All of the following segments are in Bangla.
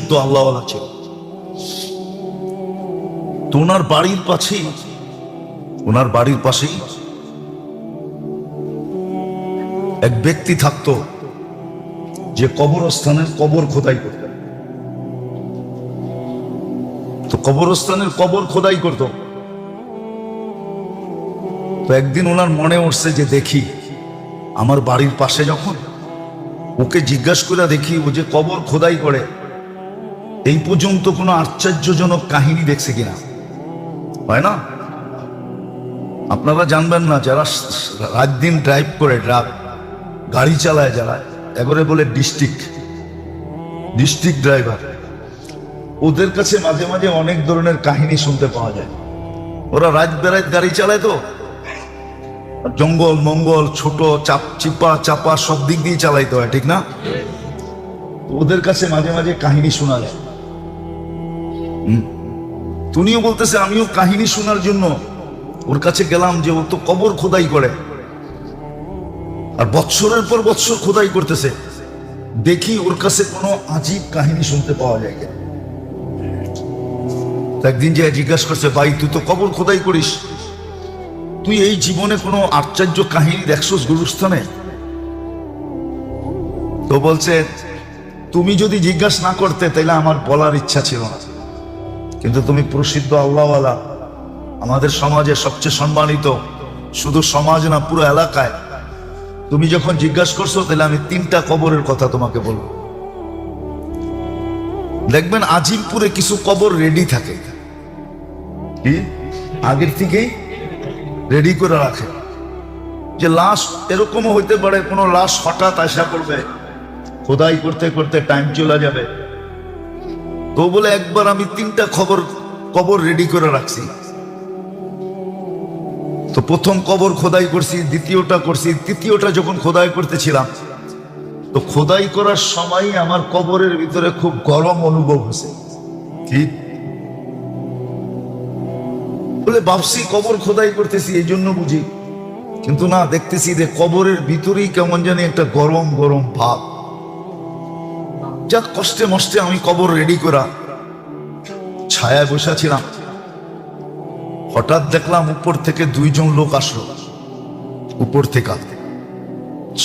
প্রসিদ্ধ আল্লাহওয়ালা ছিল। তো ওনার বাড়ির পাশেই এক ব্যক্তি থাকতো যে কবরস্থানের কবর খোদাই করত। তো কবরস্থানের কবর খোদাই করত। তো একদিন ওনার মনে উঠছে যে দেখি আমার বাড়ির পাশে যখন ওকে জিজ্ঞাসা করে দেখি ও যে কবর খোদাই করে এই পর্যন্ত কোনো আশ্চর্যজনক কাহিনী দেখছে কিনা। হয় না, আপনারা জানবেন না, যারা রাত দিন ড্রাইভ করে, গাড়ি চালায়, যারা এবারে বলে ডিস্ট্রিক্ট ড্রাইভার, ওদের কাছে মাঝে মাঝে অনেক ধরনের কাহিনী শুনতে পাওয়া যায়। ওরা রাত বেড়ায় গাড়ি চালায়, তো জঙ্গল মঙ্গল ছোট চাপা সব দিক দিয়ে চালাইতে হয়, ঠিক না? ওদের কাছে মাঝে মাঝে কাহিনী শোনা যায়। তুমিও বলতেছে আমিও কাহিনী শোনার জন্য ওর কাছে গেলাম, যে ও তো কবর খোদাই করে আর বৎসরের পর বৎসর খোদাই করতেছে, দেখি ওর কাছে কোনো আজীব কাহিনী শুনতে পাওয়া যায় কিনা। একদিন যে জিজ্ঞাসা করছে, ভাই তুই তো কবর খোদাই করিস, তুই এই জীবনে কোনো আশ্চর্য কাহিনী দেখছস গুরুস্থানে? তো বলছে, তুমি যদি জিজ্ঞাসা না করতে তাইলে আমার বলার ইচ্ছা ছিল না, কিন্তু তুমি প্রসিদ্ধ আল্লাহওয়ালা, আমাদের সমাজে সবচেয়ে সম্মানিত, শুধু সমাজ না পুরো এলাকায়, তুমি যখন জিজ্ঞাসা করছো তাহলে আমি 3টা কবরের কথা তোমাকে বলবো। দেখবেন আজিমপুরে কিছু কবর রেডি থাকে, কি আগের থেকেই রেডি করে রাখে, যে লাশ এরকমও হইতে পারে কোনো লাশ হঠাৎ আসা করবে, খোদাই করতে করতে টাইম চলে যাবে। তো বলে একবার আমি 3টা কবর রেডি করে রাখছি। তো প্রথম কবর খোদাই করছি, দ্বিতীয়টা করছি, তৃতীয়টা যখন খোদাই করতেছিলাম, তো খোদাই করার সময় আমার কবরের ভিতরে খুব গরম অনুভব হয়েছে। ঠিক বলে ভাবছি কবর খোদাই করতেছি এই জন্য বুঝি, কিন্তু না, দেখতেছি যে কবরের ভিতরেই কেমন জানি একটা গরম গরম ভাব। যাক, কষ্টে মষ্টে আমি কবর রেডি করা ছায়ায় বসেছিলাম। হঠাৎ দেখলাম উপর থেকে 2 জন লোক আসলো। উপর থেকে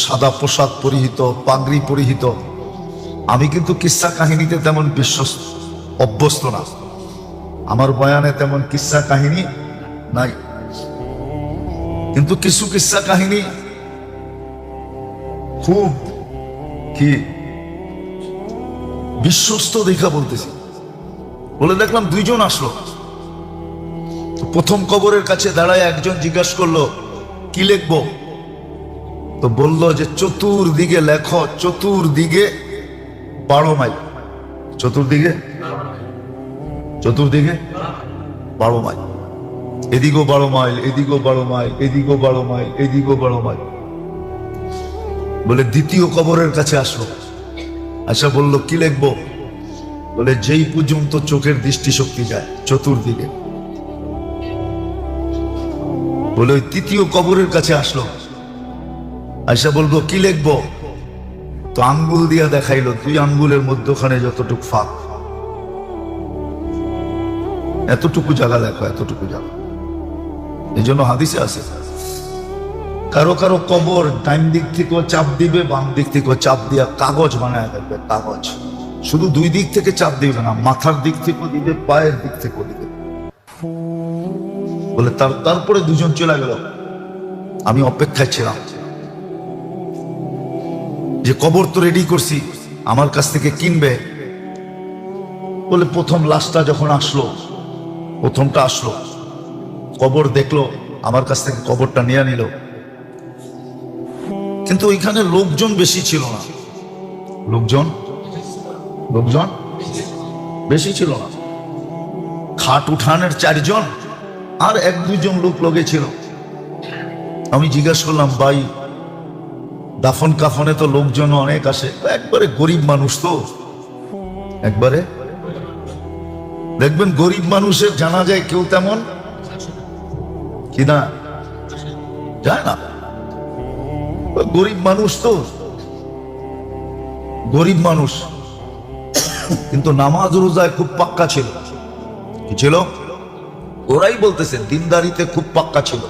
সাদা পোশাক পরিহিত, পাগড়ি পরিহিত। আমি কিন্তু কিস্সা কাহিনীতে তেমন অভ্যস্ত না, আমার বয়ানে তেমন কিস্সা কাহিনী নাই, কিন্তু কিছু কিস্সা কাহিনী খুব কি বিশ্বস্ত দেখা বলতেছি। বলে দেখলাম 2 জন আসলো। প্রথম কবরের কাছে দাঁড়ায় একজন জিজ্ঞাসা করলো, কি লিখবো? তো বললো যে চতুর্দিকে লেখো, চতুর্দিকে 12 মাইল, চতুর্দিকে 12 মাইল, এদিকেও 12 মাইল, এদিকেও 12 মাইল, এদিকেও 12 মাইল, এদিকেও 12 মাইল। বলে দ্বিতীয় কবরের কাছে আসলো, আচ্ছা বললো কি লিখবো? বলে যেই পর্যন্ত চোখের দৃষ্টিশক্তি যায়, চতুর্দিকে। বলে ওই তৃতীয় কবরের কাছে আসলো, আচ্ছা বলবো কি লিখবো? তো আঙ্গুল দিয়া দেখাইলো, 2 আঙ্গুলের মধ্যখানে যতটুকু ফাঁক, এতটুকু জায়গা লেখো, এতটুকু জায়গা। এই জন্য হাদিসে আছে, কারো কারো কবর ডাইন দিক থেকেও চাপ দিবে, বাম দিক থেকেও চাপ দিয়া কাগজ বানায় রাখবে, কাগজ। শুধু 2 দিক থেকে চাপ দিবে না, মাথার দিক থেকেও দিবে, পায়ের দিক থেকেও দিবে। বলে তারপরে 2 জন চলে গেল। আমি অপেক্ষায় ছিলাম যে কবর তো রেডি করছি, আমার কাছ থেকে কিনবে। বলে প্রথম লাশটা যখন আসলো, প্রথমটা আসলো, কবর দেখলো, আমার কাছ থেকে কবরটা নিয়ে নিল। কিন্তু ওইখানে লোকজন বেশি ছিল না, লোকজন বেশি ছিল না। খাট উঠানের 4 জন আর 1-2 জন লোক লগে ছিল। আমি জিজ্ঞাসা করলাম, ভাই দাফন কাফনে তো লোকজন অনেক আসে, একবারে গরিব মানুষ, তো একবারে দেখবেন গরিব মানুষের জানা যায় কেউ তেমন কিনা যায় না, গরিব মানুষ, তো গরিব মানুষ। কিন্তু নামাজ রোজায় খুব পাক্কা ছিল। কি ছিল? ওরাই বলতেছে দিনদারিতে খুব পাক্কা ছিল,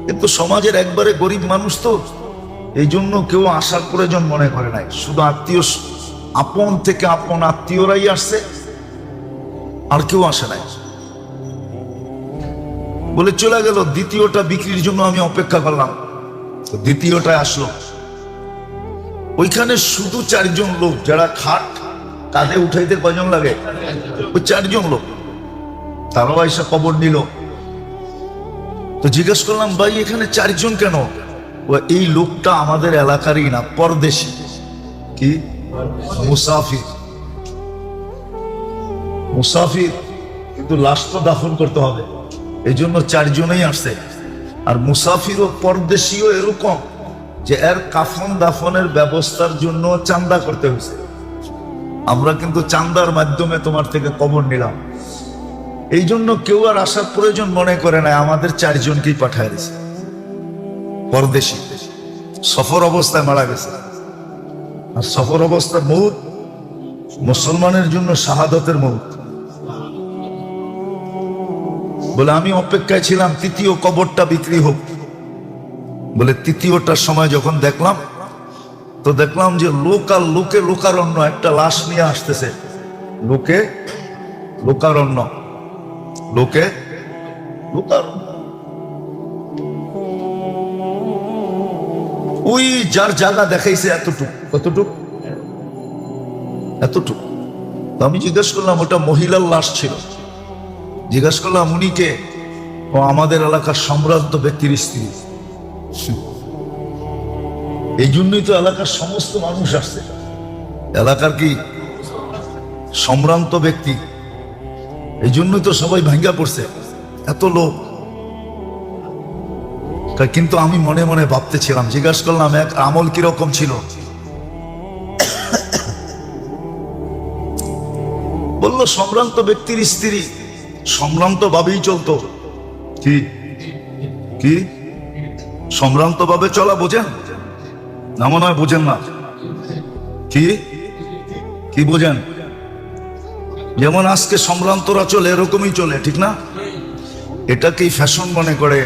কিন্তু সমাজের একবারে গরিব মানুষ তো, এই জন্য কেউ আসার প্রয়োজন মনে করে নাই। শুধু আত্মীয়, আপন থেকে আপন আত্মীয়রাই আসছে, আর কেউ আসে নাই। বলে চলে গেল। দ্বিতীয়টা বিক্রির জন্য আমি অপেক্ষা করলাম, দ্বিতীয়টায় আসলো। ওইখানে শুধু 4 জন লোক, যারা খাট কাঁধে উঠাইতে কয়জন লাগে? ওই 4 জন লোক। তারাও এসে কবর নিল। তো জিজ্ঞেস করলাম, ভাই এখানে 4 জন কেন? এই লোকটা আমাদের এলাকারই না, পরদেশী। কি? মুসাফির। মুসাফির, কিন্তু লাশ তো দাফন করতে হবে, এই জন্য 4 জনেই আসছে। আর মুসাফির ও পরদেশীও এরকম যে এর কাফন দাফনের ব্যবস্থার জন্য চান্দা করতে হয়েছে। আমরা কিন্তু চান্দার মাধ্যমে তোমার থেকে কবর নিলাম, এই জন্য কেউ আর আসার প্রয়োজন মনে করে না। আমাদের 4 জনকেই পাঠায় দিয়েছে। পরদেশী, সফর অবস্থায় মারা গেছে। আর সফর অবস্থার মউত মুসলমানের জন্য শাহাদতের মউত। বলে আমি অপেক্ষায় ছিলাম তৃতীয় কবরটা বিক্রি হোক। বলে তৃতীয়টার সময় যখন দেখলাম, তো দেখলাম যে লোক আর লোকে লোকারণ্য একটা লাশ নিয়ে আসতেছে। লোকে লোকারণ্য, লোকে লোকারণ্য। ওই যার জায়গা দেখাইছে এতটুক, কতটুক? এতটুক। তো আমি জিজ্ঞেস করলাম, ওটা মহিলার লাশ ছিল। জিজ্ঞাসা করলাম উনি কে? ও আমাদের এলাকার সম্ভ্রান্ত ব্যক্তির স্ত্রী। এই জন্যই তো এলাকার সমস্ত মানুষ আসছে। এলাকার কি সম্ভ্রান্ত ব্যক্তি, এই জন্যই তো সবাই ভাঙ্গা পড়ছে, এত লোক। কিন্তু আমি মনে মনে ভাবতেছিলাম, জিজ্ঞাসা করলাম এক আমল কিরকম ছিল? বলল সম্ভ্রান্ত ব্যক্তির স্ত্রী, সম্ভ্রান্ত ভাবেই চলতো। কি কি সম্ভ্রান্ত ভাবে চলা বোঝেন না? মনে হয় বোঝেন না। কি কি বোঝেন? যেমন আজকে সম্ভ্রান্তরা চলে, এরকমই চলে, ঠিক না? এটাকেই ফ্যাশন মনে করে,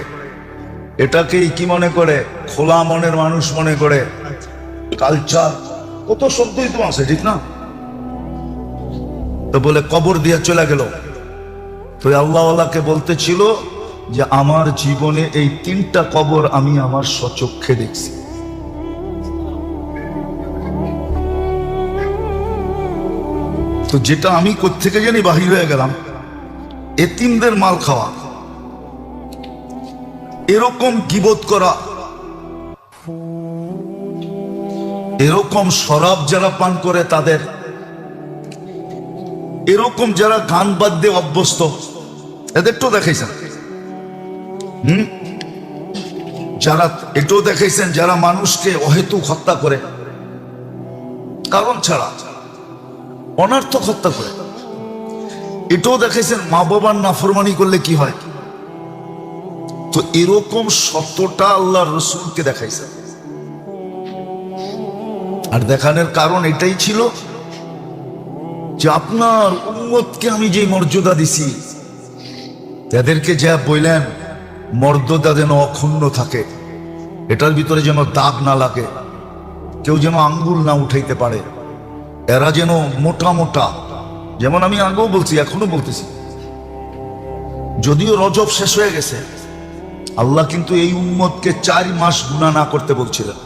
এটাকেই কি মনে করে? খোলা মনের মানুষ মনে করে, কালচার, কত শব্দই তো আছে, ঠিক না? তো বলে কবর দিয়ে চলে গেল। তো আল্লাহওয়ালাকে বলতেছিল যে আমার জীবনে এই 3টা কবর আমি আমার স্বচক্ষে দেখছি। তো যেটা আমি কোত্থেকে জানি বাহির হয়ে গেলাম, এতিমদের মাল খাওয়া, এরকম গীবত করা, এরকম শরাব যারা পান করে তাদের, এরকম যারা গান বাদ্যে অভ্যস্ত, এদের তো দেখাইছেন। যারা এটাও দেখাইছেন যারা মানুষকে অহেতুক হত্যা করে, কারণ ছাড়া অনর্থক হত্যা করে। এটাও দেখাইছেন মা বাবার নাফরমানি করলে কি হয়। তো এরকম 100টা আল্লাহর রাসূলকে দেখাইছেন। আর দেখানোর কারণ এটাই ছিল যে আপনার উম্মতকে আমি যে মর্যাদা দিছি, তাদেরকে যা বললেন মর্যাদা যেন অক্ষুণ্ণ থাকে, এটার ভিতরে যেন দাগ না লাগে, কেউ যেন আঙ্গুল না উঠাইতে পারে, এরা যেন মোটা মোটা, যেমন আমি আগেও বলছি এখনো বলতেছি, যদিও রজব শেষ হয়ে গেছে, আল্লাহ কিন্তু এই উম্মতকে 4 মাস গুনাহ না করতে বলছিলেন।